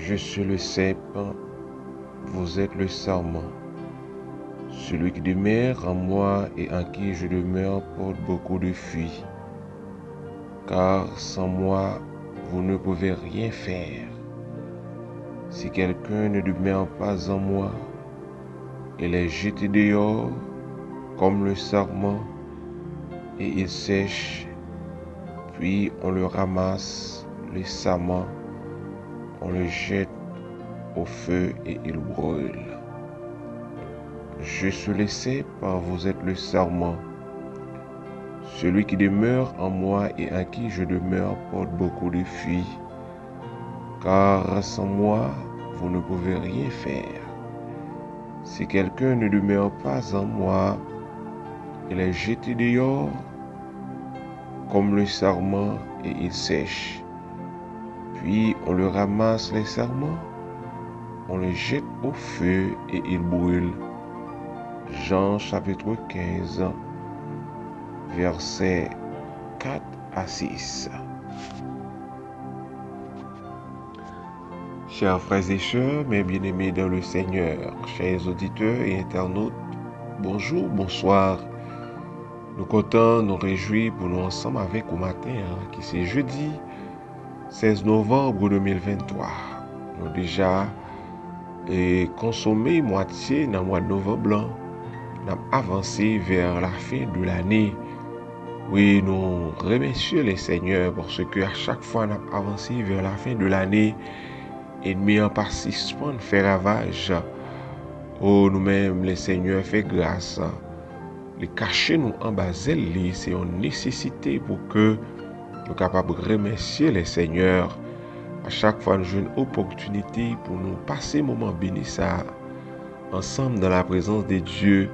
Je suis le cep, vous êtes le sarment. Celui qui demeure en moi et en qui je demeure porte beaucoup de fruits. Car sans moi, vous ne pouvez rien faire. Si quelqu'un ne demeure pas en moi, il est jeté dehors comme le sarment et il sèche, puis on le ramasse, le sarment, on le jette au feu et il brûle. Je suis le cep, vous êtes le sarment. Celui qui demeure en moi et en qui je demeure porte beaucoup de fruits. Car sans moi, vous ne pouvez rien faire. Si quelqu'un ne demeure pas en moi, il est jeté dehors comme le sarment et il sèche. Puis on le ramasse les sarments, on le jette au feu et il brûle. Jean chapitre 15, versets 4 à 6. Chers frères et sœurs, mes bien-aimés dans le Seigneur, chers auditeurs et internautes, bonjour, bonsoir. Nous comptons nous réjouir pour nous ensemble avec au matin, qui c'est jeudi 16 novembre 2023. Nous déjà consommé moitié dans le mois de novembre. Nous avons avancé vers la fin de l'année. Oui, nous remercions les Seigneurs parce que à chaque fois nous avons avancé vers la fin de l'année, ennemi en participant de faire ravage. Oh, nous-mêmes, les Seigneurs, fait grâce. Les cacher nous en bas, c'est une nécessité pour que nous soyons capables de remercier les Seigneurs. À chaque fois, nous avons une opportunité pour nous passer un moment béni ça, ensemble dans la présence de Dieu.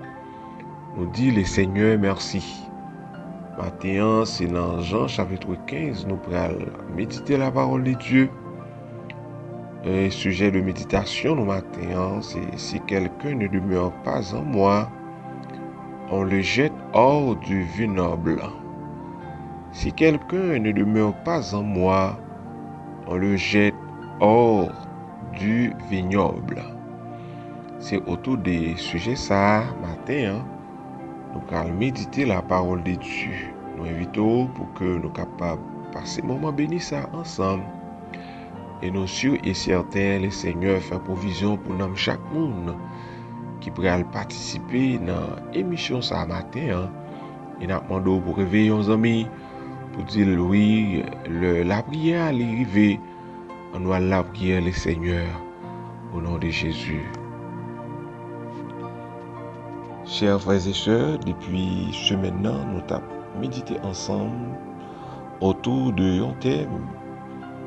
Nous dit les Seigneurs merci. Matin, c'est dans Jean chapitre 15, nous allons méditer la parole de Dieu. Le sujet de méditation nous matin, c'est si quelqu'un ne demeure pas en moi, on le jette hors du vignoble. Si quelqu'un ne demeure pas en moi, on le jette hors du vignoble. C'est autour des sujets ça matin. Nous allons méditer la parole de Dieu. Nous invitons pour que nous soyons capables de passer un moment béni ça ensemble. Et nous sûrs et certains, les Seigneurs fait provision pour nous chaque monde qui pourrait participer dans l'émission ça matin. Et nous demandons pour réveiller nos amis, pour dire oui, la prière est arrivée. On doit la prière, les Seigneurs, au nom de Jésus. Chers frères et sœurs, depuis ce maintenant, nous avons médité ensemble autour de un thème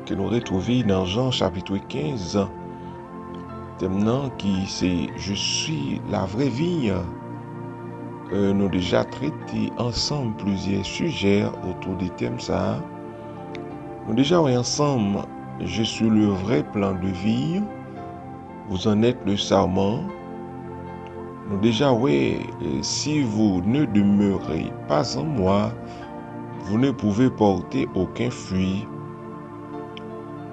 que nous retrouvons dans Jean chapitre 15. Thème qui c'est « Je suis la vraie vie ». Nous avons déjà traité ensemble plusieurs sujets autour des thèmes ça. Nous déjà vu ensemble « Je suis le vrai plan de vie ». Vous en êtes le sarment. Nous déjà, oui, si vous ne demeurez pas en moi, vous ne pouvez porter aucun fruit.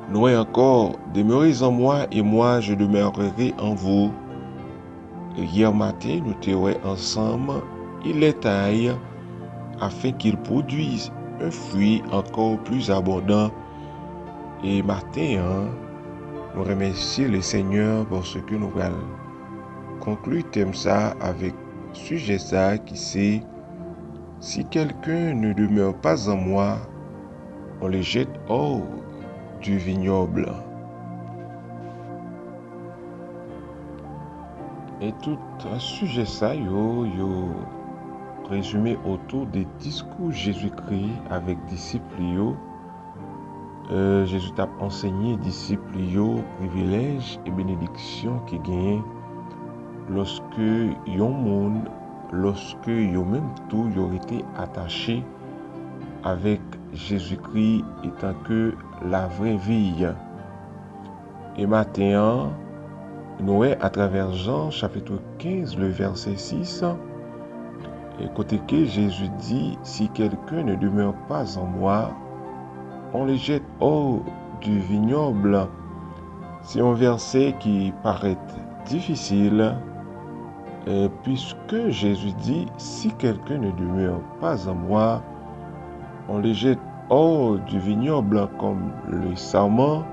Nous encore, demeurez en moi et moi je demeurerai en vous. Hier matin, nous étions ensemble, il les taille afin qu'ils produisent un fruit encore plus abondant. Et matin, nous remercions le Seigneur pour ce que nous allons conclure thème ça avec sujet ça qui c'est si quelqu'un ne demeure pas en moi, on le jette hors du vignoble. Et tout un sujet ça yo résumé autour des discours Jésus-Christ avec disciples yo. Jésus t'a enseigné disciples yo privilèges et bénédictions qui gagnent lorsque yon monde, lorsque yon même tout yon été attaché avec Jésus-Christ étant que la vraie vie. Et maintenant, nous à travers Jean chapitre 15, le verset 6, et côté que Jésus dit, si quelqu'un ne demeure pas en moi, on le jette hors du vignoble. C'est un verset qui paraît difficile, puisque Jésus dit, si quelqu'un ne demeure pas en moi, on le jette hors du vignoble comme le sarment,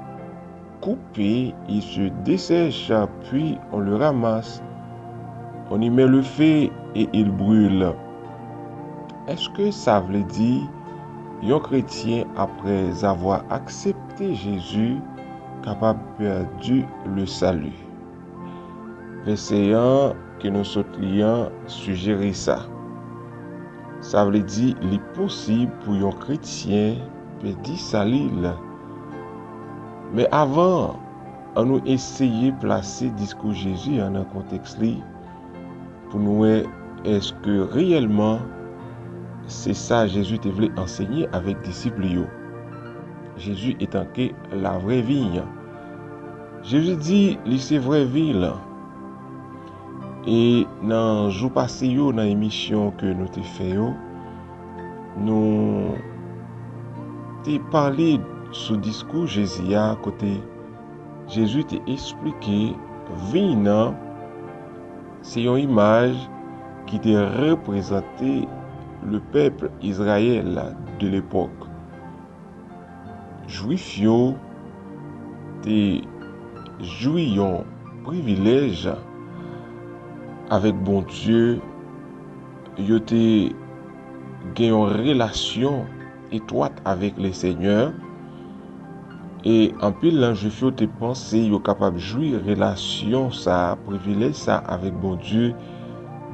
coupé, il se dessèche, puis on le ramasse, on y met le feu et il brûle. Est-ce que ça veut dire un chrétien, après avoir accepté Jésus, capable de perdre le salut? Verset 1 que nous sommes suggérer ça. Ça veut dire qu'il est possible pour un chrétien de perdre salut. Mais avant, on nous essayer de placer le discours Jésus dans un contexte pour nous voir est-ce que réellement c'est ça Jésus te voulait enseigner avec les disciples. Jésus étant que la vraie vie. Jésus dit, c'est vraie vie là. Et dans le jour passé, dans l'émission que nous avons fait, nous avons parlé sur le discours Jésus à côté. Jésus t'a expliqué, vie c'est une image qui t'a représenté le peuple Israël de l'époque. Juif yo te joui un privilège avec bon Dieu, yo te gen une relation étroite avec le Seigneur. Et en pile lan juif yo te pensé yo capable jouir relation ça, privilège ça avec bon Dieu,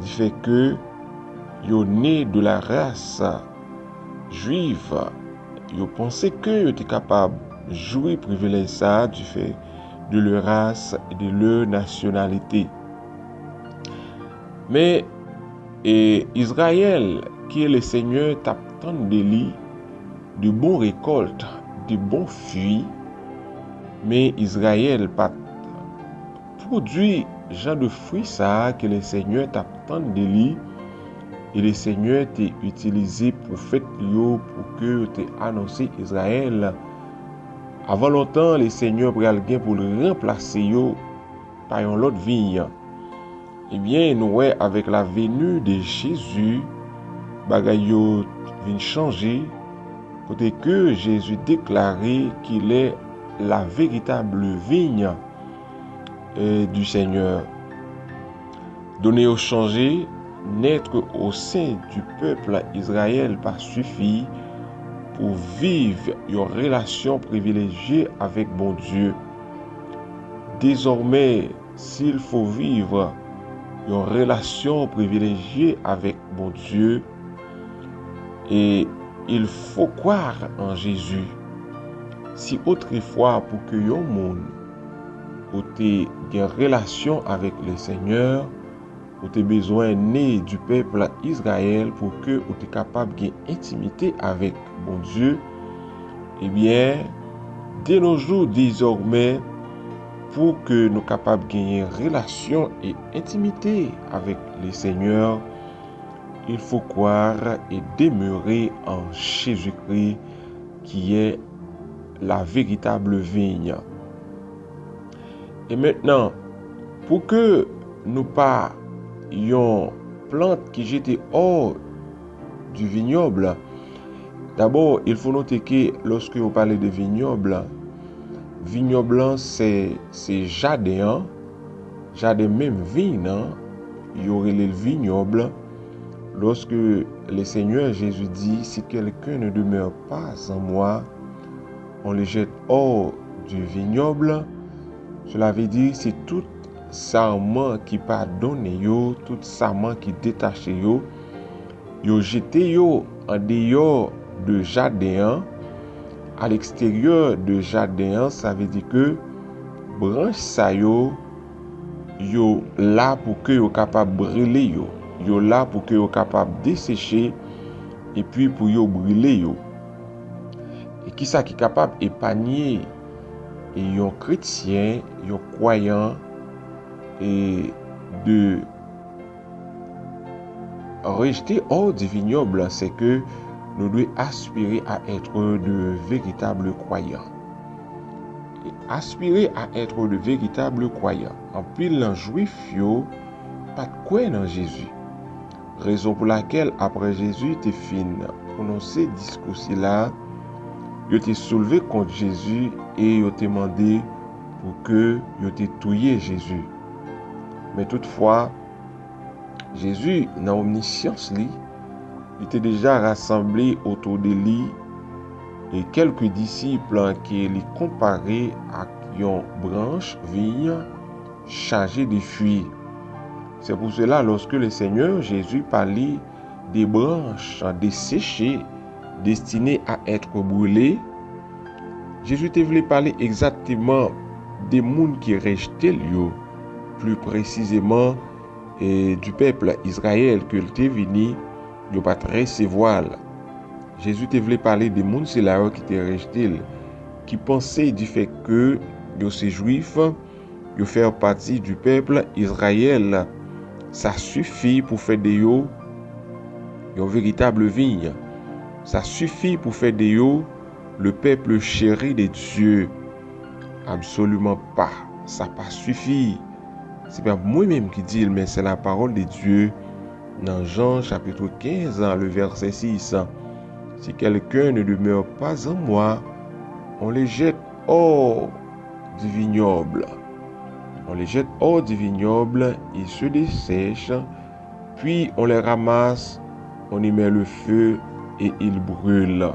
du fait que yo né de la race juive. Yo pensé que yo était capable jouer privilège ça du fait de leur race et de leur nationalité. Mais Israël, qui est le Seigneur, t'attend de bons récoltes, de bons fruits, mais Israël pas produit genre de fruits ça que le Seigneur t'attend de lui. Et le Seigneur t'a utilisé prophète pour que tu annoncé Israël. Avant longtemps, le Seigneur pral gen pour le remplacer par une autre vie. Eh bien, nous avec la venue de Jésus, bagay yo vient changer, côté que Jésus déclaré qu'il est la véritable vigne du Seigneur. Donné au changer, naître au sein du peuple Israël pas suffit pour vivre une relation privilégiée avec bon Dieu. Désormais, s'il faut vivre une relation privilégiée avec bon Dieu, et il faut croire en Jésus. Si autrefois pour que yon monde ait une relation avec le Seigneur, ou tu as besoin né du peuple Israël pour que tu es capable d'une intimité avec bon Dieu, eh bien, de nos jours désormais, pour que nous soyons capables de gagner relation et intimité avec le Seigneur, il faut croire et demeurer en Jésus-Christ qui est la véritable vigne. Et maintenant, pour que nous pas une plante qui jette hors du vignoble, d'abord, il faut noter que lorsque vous parlez de vignoble c'est jardin, jardin même vigne, il y aurait le vignoble. Lorsque le Seigneur Jésus dit, si quelqu'un ne demeure pas en moi, on le jette hors du vignoble, cela veut dire c'est tout sarment qui pardonne yo, tout sarment qui détache yo, yo jeté yo en dehors de jardin. À l'extérieur de jardin, ça veut dire que branche ça yo là pour que yo capable brûler yo là pour que yo capable dessécher et puis pour yo brûler yo. Et qui ça qui capable épargner et un chrétien, un croyant et de rejeter hors du vignoble, c'est que nous devons aspirer à être de véritables croyants. et aspirer à être de véritables croyants. En pile dans juif yo, pas de quoi dans Jésus. Raison pour laquelle après Jésus te fin prononcer discours là, yo te soulevé contre Jésus et yo te demandé pour que yo te touillé Jésus. Mais toutefois, Jésus dans omniscience li, il était déjà rassemblé autour de lui et quelques disciples qui les comparaient à une branche vigne chargée de fruits. C'est pour cela, lorsque le Seigneur Jésus parlait des branches desséchées destinées à être brûlées, Jésus te voulait parler exactement des mondes qui rejetaient lui, plus précisément du peuple Israël que était venu, ne pas recevoir. Jésus te voulait parler des mondes qui étaient rejetés, qui pensaient du fait que ces juifs, ils font partie du peuple Israël. Ça suffit pour faire de yo une véritable vigne. Ça suffit pour faire de yo le peuple chéri de Dieu. Absolument pas. Ça pas suffit. C'est pas moi-même qui dis, mais c'est la parole de Dieu dans Jean chapitre 15, le verset 6. Si quelqu'un ne demeure pas en moi, on les jette hors du vignoble. On les jette hors du vignoble, ils se dessèchent, puis on les ramasse, on y met le feu et ils brûlent.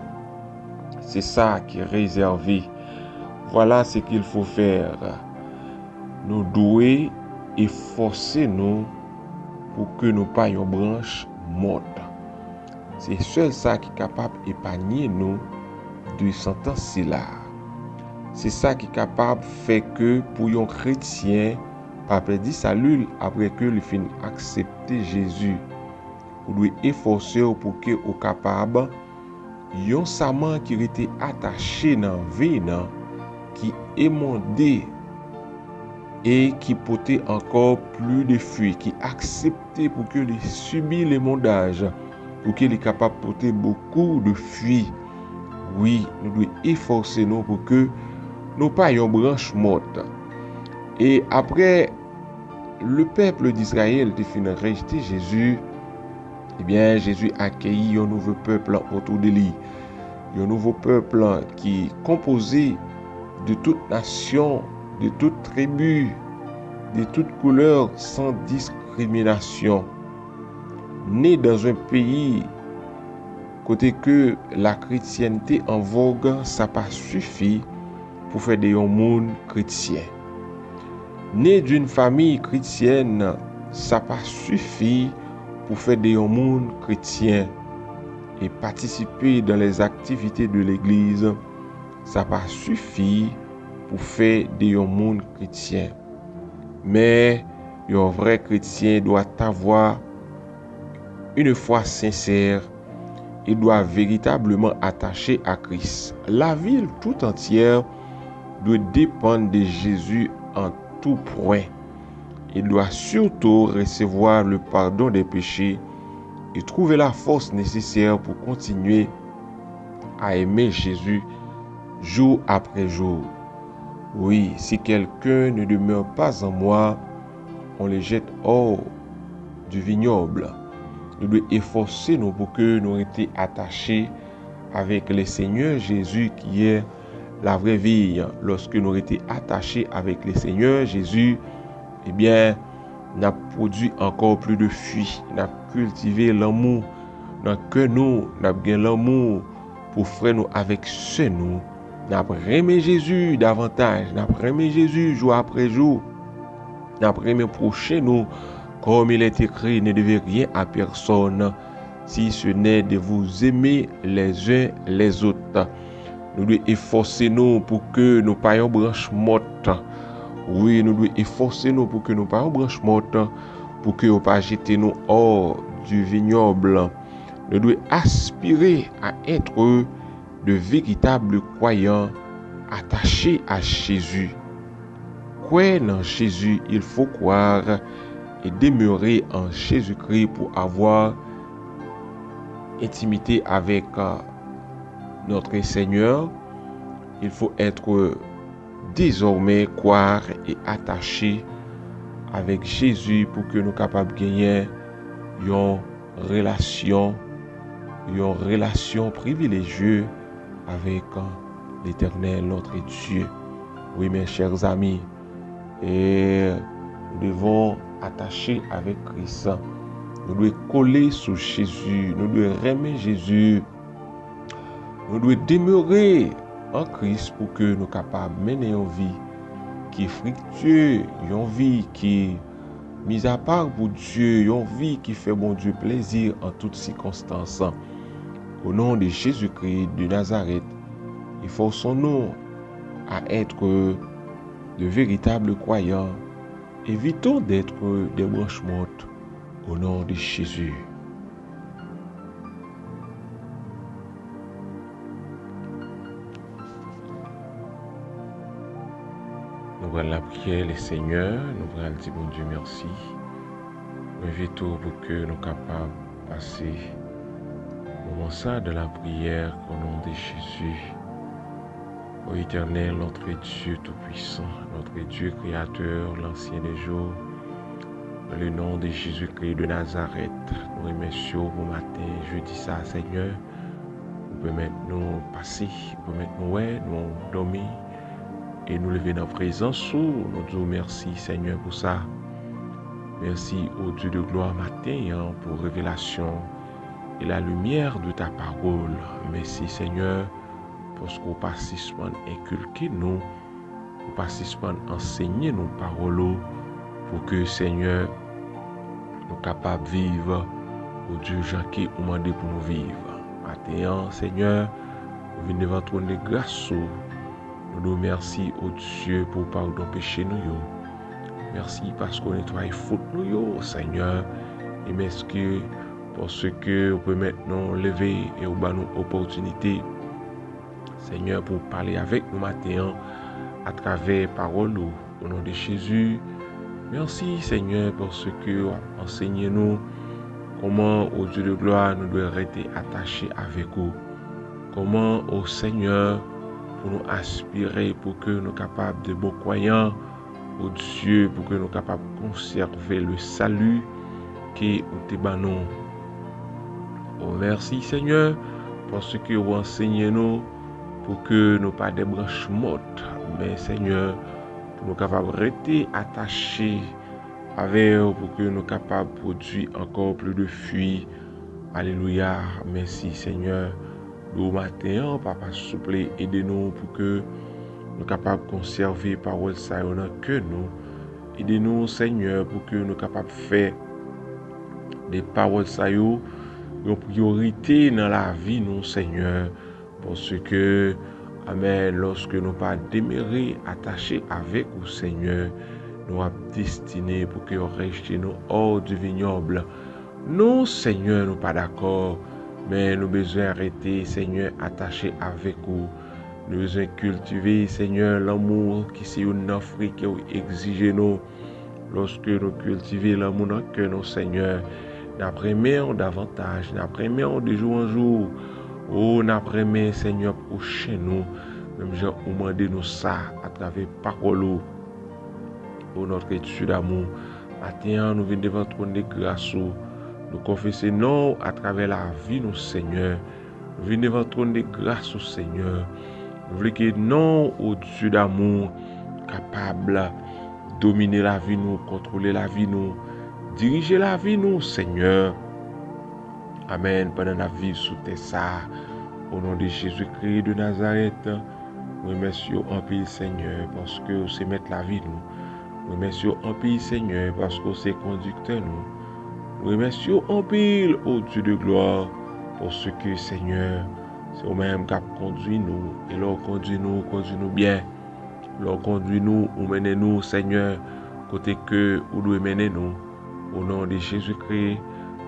C'est ça qui est réservé. Voilà ce qu'il faut faire. Nous devons efforcer nous pour que nous pas une branche morte. C'est seul ça qui est capable d'épargner nous de sentence-là. C'est ça qui est capable de faire que pour un chrétien, pas perdre salut après que le fin accepter Jésus. Vous devez efforcer pour que vous capable yon saman qui était attaché dans la vie, qui émondé et qui portait encore plus de fruits, qui acceptait pour que les subit l'émondage, pour qu'il est capable de porter beaucoup de fruits. Oui, nous devons efforcer nous pour que nous pas une branche morte. Et après, le peuple d'Israël a fini de rejeter Jésus. Eh bien, Jésus a accueilli un nouveau peuple autour de lui. Un nouveau peuple qui est composé de toutes nations, de toutes tribus, de toutes couleurs, sans discrimination. Né dans un pays côté que la chrétienté en vogue, ça pas suffit pour faire des monde chrétien. Né d'une famille chrétienne, ça pas suffit pour faire des monde chrétien. Et participer dans les activités de l'église, ça pas suffit pour faire des monde chrétien. Mais un vrai chrétien doit avoir une foi sincère. Il doit véritablement attacher à Christ. La ville tout entière doit dépendre de Jésus en tout point. Il doit surtout recevoir le pardon des péchés et trouver la force nécessaire pour continuer à aimer Jésus jour après jour. Oui, si quelqu'un ne demeure pas en moi, on les jette hors du vignoble. Nous devons efforcer nous pour que nous étions attachés avec le Seigneur Jésus qui est la vraie vie. Lorsque nous étions attachés avec le Seigneur Jésus, eh bien, nous avons produit encore plus de fruits. Nous avons cultivé l'amour dans que nous avons l'amour pour frère nous avec ceux nous. Nous avons aimé Jésus davantage. Nous avons aimé Jésus jour après jour. Nous avons aimé prochain nous. Comme il est écrit, ne devez rien à personne, si ce n'est de vous aimer les uns les autres. Nous devons efforcer nous pour que nous payions branche morte. Oui, nous devons efforcer nous pour que nous payions branche morte, pour que nous ne pas jeter nous hors du vignoble. Nous devons aspirer à être de véritables croyants attachés à Jésus. Croire en Jésus, il faut croire et demeurer en Jésus-Christ pour avoir intimité avec notre Seigneur. Il faut être désormais croire et attacher avec Jésus pour que nous capables de gagner une relation privilégiée avec l'Éternel, notre Dieu. Oui, mes chers amis, et nous devons attacher avec Christ. Nous devons coller sur Jésus. Nous devons aimer Jésus. Nous devons demeurer en Christ pour que nous soyons capables de mener une vie qui est fructueuse, une vie qui est mise à part pour Dieu, une vie qui fait bon Dieu plaisir en toutes circonstances. Au nom de Jésus-Christ de Nazareth, efforçons-nous à être de véritables croyants. Évitons d'être des branches mortes au nom de Jésus. Nous allons la prière, les seigneurs, nous allons dire bon Dieu merci. Nous invitons pour que nous soyons capables de passer le moment ça de la prière au nom de Jésus. Ô Éternel, notre Dieu Tout-Puissant, notre Dieu Créateur, l'Ancien des jours, dans le nom de Jésus-Christ de Nazareth, nous remercions pour matin, jeudi ça, Seigneur, pour permettre nous passer, pour permettre nous dormir et nous lever dans la présence. Nous disons merci, Seigneur, pour ça. Merci au Dieu de gloire matin pour révélation et la lumière de ta parole. Merci, Seigneur, parce qu'on participant inculquer nous, on participant enseigner nos paroles pour que Seigneur nous capables de vivre au Dieu Jean-Qui nous demandé pour nous vivre. Maintenant, Seigneur, nous venons devant ton de grâce. Nous nous remercions au Dieu pour pardon péché nous. Merci parce qu'on nettoie faute nous, Seigneur. Et merci parce que on peut maintenant lever et nous donner une opportunité, Seigneur, pour parler avec nous matin à travers parole au nom de Jésus. Merci, Seigneur, parce que enseignez-nous comment, au Dieu de gloire, nous devons rester attachés avec vous. Comment, au Seigneur, pour nous aspirer, pour que nous soyons capables de bons croyants, au Dieu, pour que nous soyons capables de conserver le salut qui est au nous. Oh, merci, Seigneur, parce que vous enseignez-nous pour que nous ne pas des branches mortes, mais Seigneur, pour nous capables de rester attachés avec vous, pour que nous soyons capables de produire encore plus de fruits. Alléluia. Merci, Seigneur. Au matin, Papa, s'il vous plaît, aidez-nous pour que nous soyons capables de conserver les paroles que nous. Aidez-nous, Seigneur, pour que nous soyons capables de faire des paroles une priorité dans la vie, nous, Seigneur. Parce que, Amen, lorsque nous pas demeurer attachés avec vous, Seigneur, nous sommes destinés pour que nous restions nous hors du vignoble. Nous, Seigneur, nous pas d'accord, mais nous besoin arrêter, Seigneur, attachés avec vous. Nous besoin cultiver, Seigneur, l'amour qui c'est une offre qui exige nous. Lorsque nous cultivons l'amour dans que nous, Seigneur, nous apprenons davantage, nous apprenons de jour en jour. Oh, nous apprenons, Seigneur, prochain nous. Même Jean, nous demandons nous ça à travers parole. Oh, notre étude d'amour. Maintenant, nous venons devant ton de grâce. Nous confessons non à travers la vie, nous, Seigneur. Nous venons devant ton de grâce, Seigneur. Nous voulons que non au Dieu d'amour, capable de dominer la vie, nous, contrôler la vie, nous, diriger la vie, nous, Seigneur. Amen. Pendant la vie sous tes ça, au nom de Jésus-Christ de Nazareth, nous remercions en pays, Seigneur, parce que c'est mettre la vie, nous. Nous remercions en pays, Seigneur, parce que c'est conducteur, nous. Nous remercions en pays, ô Dieu de gloire, parce que, Seigneur, c'est vous-même qui conduit nous. Et l'on conduit nous bien. L'on conduit nous, ou menez nous, Seigneur, côté que vous devez mener nous. Au nom de Jésus-Christ,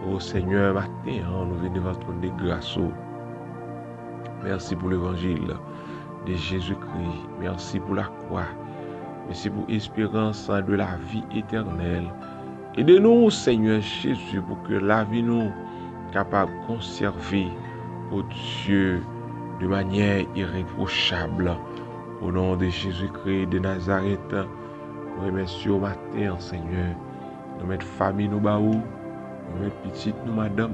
ô Seigneur, matin, nous venons devant ton de grâce. Merci pour l'évangile de Jésus-Christ. Merci pour la croix. Merci pour l'espérance de la vie éternelle. Aidez-nous, Seigneur Jésus, pour que la vie nous capable de conserver, ô Dieu, de manière irréprochable. Au nom de Jésus-Christ de Nazareth, nous remercions au matin, Seigneur. Nous mettons famille, nous baou. Nous mettons petite, nous madame,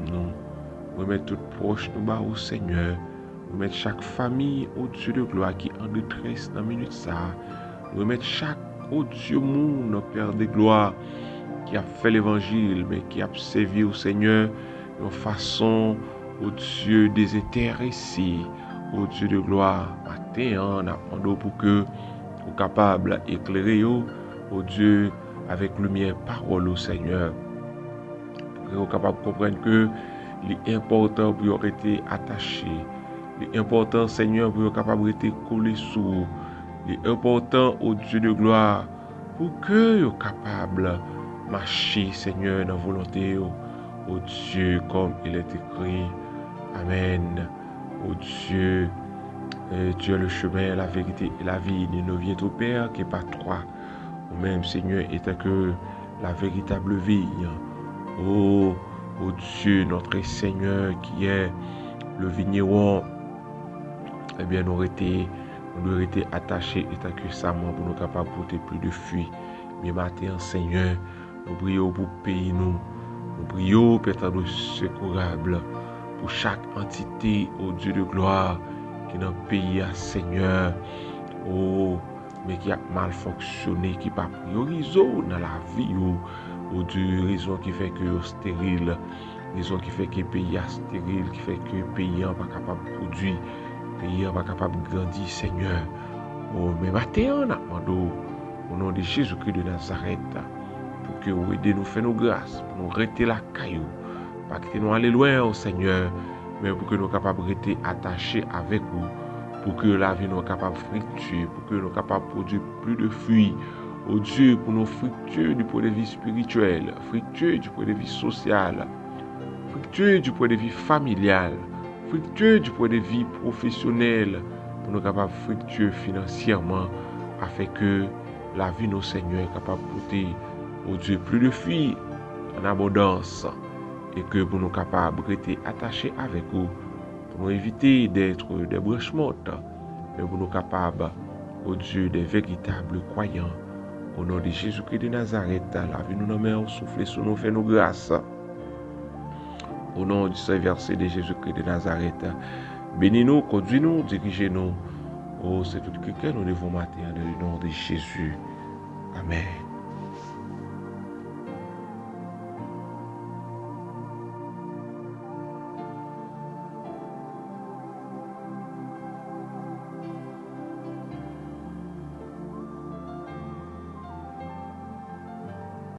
nous mettons toutes proches, nous baou, Seigneur. Nous mettons chaque famille au Dieu de gloire qui est en détresse dans la minute ça. Nous mettons chaque au Dieu monde, Père de gloire, qui a fait l'évangile, mais qui a servi au Seigneur de façon au Dieu désintéressé, au Dieu de gloire. Matin, on a demandé pour que vous capable d'éclairer au Dieu avec lumière, parole au Seigneur. Pour que vous capable de comprendre que l'important pour vous être attaché, l'important, Seigneur, pour vous capable de coller sous, l'important au Dieu de gloire, pour que vous capable de marcher, Seigneur, dans la volonté, au Dieu, comme il est écrit. Amen. Au Dieu, tu es le chemin, la vérité et la vie. Il ne vient au Père qui n'est pas toi. Ou même, Seigneur, étant que la véritable vie. Oh Dieu, notre Seigneur, qui est le vigneron, eh bien, nous devons être attachés, étant que ça, pour nous capables de porter plus de fruits. Mais maintenant, Seigneur, nous prions pour pays nous. Nous prions, Père, nous secourable pour chaque entité, au Dieu de gloire, qui est dans le pays, Seigneur, mais qui a mal fonctionné, qui n'a pas priorisé dans la vie, au Dieu, raison qui fait que c'est stérile, raison qui fait que le pays est stérile, qui fait que le pays n'est pas capable de produire, le pays n'est pas capable de grandir, Seigneur. Mais maintenant, on a demandé, au nom de Jésus-Christ de Nazareth, pour que vous aidez nous, faire nos grâces, pour nous arrêter la caillou, pas que nous aller loin, au Seigneur, mais pour que nous soyons capables de rester attachés avec vous, pour que la vie nous soit capable de fructuer, pour que nous soyons capables de produire plus de fruits, au Dieu, pour nous fructueux du point de vue spirituel, fructueux du point de vue social, fructueux du point de vue familial, fructueux du point de vue professionnel, pour nous être capables de fructueux financièrement, afin que la vie de nos seigneurs est capable de porter, au Dieu, plus de fruits en abondance, et que pour nous capables de rester attachés avec vous, pour nous éviter d'être des branches mortes, mais pour nous capables, au Dieu, des véritables croyants. Au nom de Jésus-Christ de Nazareth, la vie nous nomme, souffle sur nous, fait nos grâces. Au nom du Saint-Versé de Jésus-Christ de Nazareth, bénis-nous, conduis-nous, dirigez-nous. Oh, c'est tout ce que nous devons mater dans le nom de Jésus. Amen.